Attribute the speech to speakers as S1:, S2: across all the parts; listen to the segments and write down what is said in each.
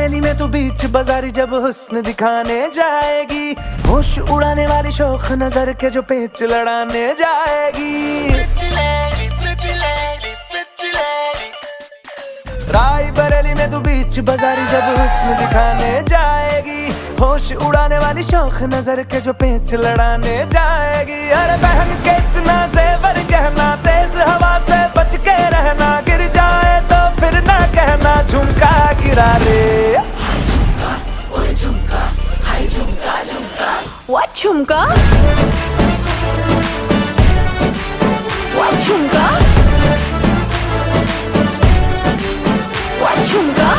S1: बरेली में तू बीच बाजारी जब हुस्न दिखाने जाएगी, होश उड़ाने वाली शौक नजर के जो पेच लड़ाने जाएगी। राय बरेली में तू बीच बाजारी जब हुस्न दिखाने जाएगी, होश उड़ाने वाली शौक नजर के जो पेच लड़ाने जाएगी। अरे बहन के इतना जेवर गहना, तेज हवा से बच के रहना, गिर जाए तो फिर ना कहना झुमका गिरा रे।
S2: What झुमका? What झुमका? What झुमका?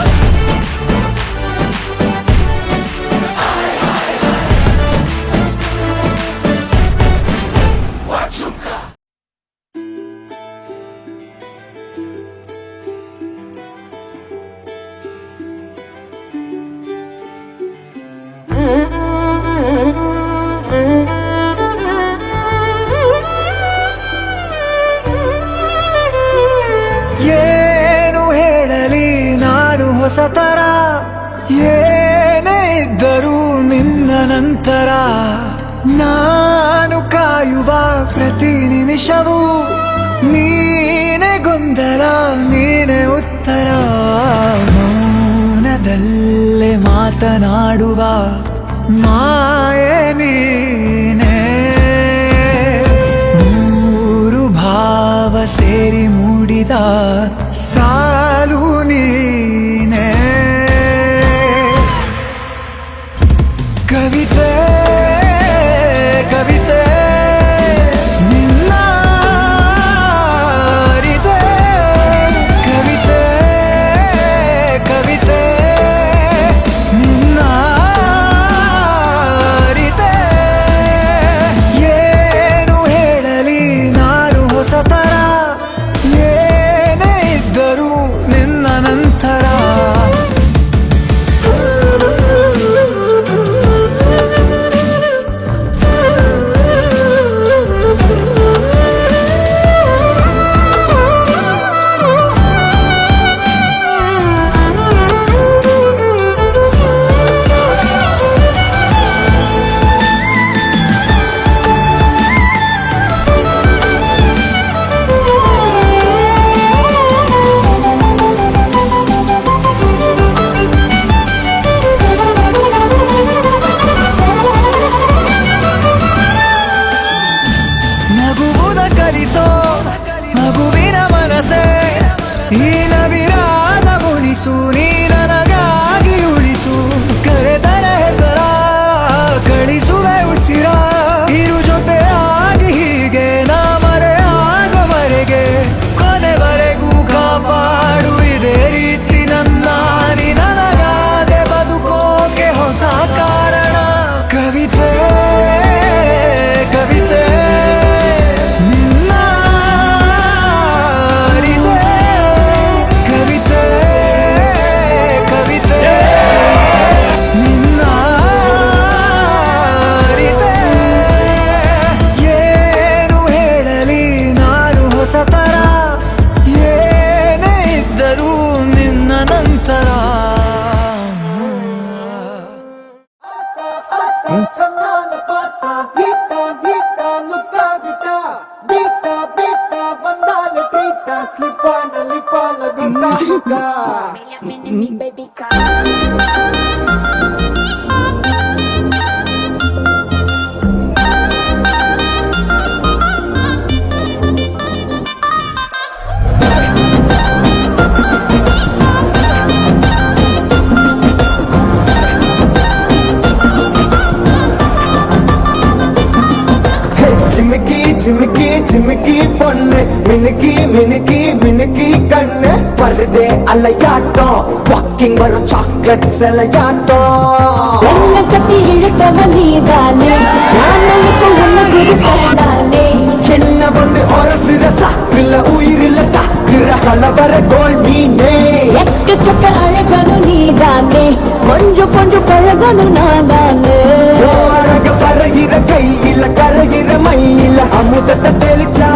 S1: ಏನು ಹೇಳಲಿ ನಾನು ಹೊಸತರ, ಏನೇ ಇದ್ದರೂ ನಿನ್ನ ನಂತರ ನಾನು ಕಾಯುವ ಪ್ರತಿ ನಿಮಿಷವೂ ನೀನೇ ಗೊಂದಲ, ನೀನೇ ಉತ್ತರ. ಮೌನದಲ್ಲೇ ಮಾತನಾಡುವ ಮಾಯೆ ನೀನೇ, ಮೂರು ಭಾವ ಸೇರಿ ಮೂಡಿದ ಸಾಲು ನೀನೇ. ಕವಿತೆ ಕವಿತೆ ನಿನ್ನ ಅರಿತೆ, ಕವಿತೆ ಕವಿತೆ ನಿನ್ನ ಅರಿತೆ. ಏನು ಹೇಳಲಿ ನಾನು ಹೊಸತರ, ಏನೇ ಇದ್ದರೂ ನಿನ್ನ ನಂತರ. ನಗುವುದ ಕಲಿಸೋ ಮಗುವಿನ ಮನಸೆ, ಈ ನವಿರಾದ ಮುನಿಸು ನೀ ನನಗಾಗಿ ಉಳಿಸು. ಕರೆದರ ಹೆಸರ ಕಳಿಸುವೆ ಉಸಿರ, ಇರು ಜೊತೆಯಾಗಿ ಹೀಗೆ ನಾ ಮರೆಯಾಗವರೆಗೆ, ಕೊನೆವರೆಗೂ ಕಾಪಾಡು ಇದೇ ರೀತಿ ನನ್ನ. ನೀ ನನಗಾದೆ ಬದುಕೋಕೆ ಹೊಸ ಕಾರಣ. ಕವಿತೆ ಕವಿತೆ ನಿನ್ನ ಅರಿತೆ, ಕವಿತೆ ಕವಿತೆ ನಿನ್ನ ಅರಿತೆ. ಏನು ಹೇಳಲಿ ನಾನು ಹೊಸತರ, ಏನೇ ಇದ್ದರೂ ನಿನ್ನ ನಂತರ. चिमकी चिमकी चिमकी பொண்ணு, மினுக்கி மினுக்கி மினுக்கி கண்ணு, வருதே அலையாட்டம், வாக்கிங் வரும் சாக்லேட் செலையாட்டம்.
S2: என்ன கட்டி இழுத்தவ நீதானே, நான் இப்போ உன்ன குரு சொன்னானே.
S1: என்ன வந்து ஒரசுற சாக்குல உயிரில தாக்குற கலவர கோல் மீனே.
S2: எக்கச்சக்க அழகனு நீதானே, கொஞ்சம் கொஞ்சம் பழகனு நான்தானே.
S1: அழக பறகிற கையில கரைகிற மயில அமுதத்தை தெளிச்சா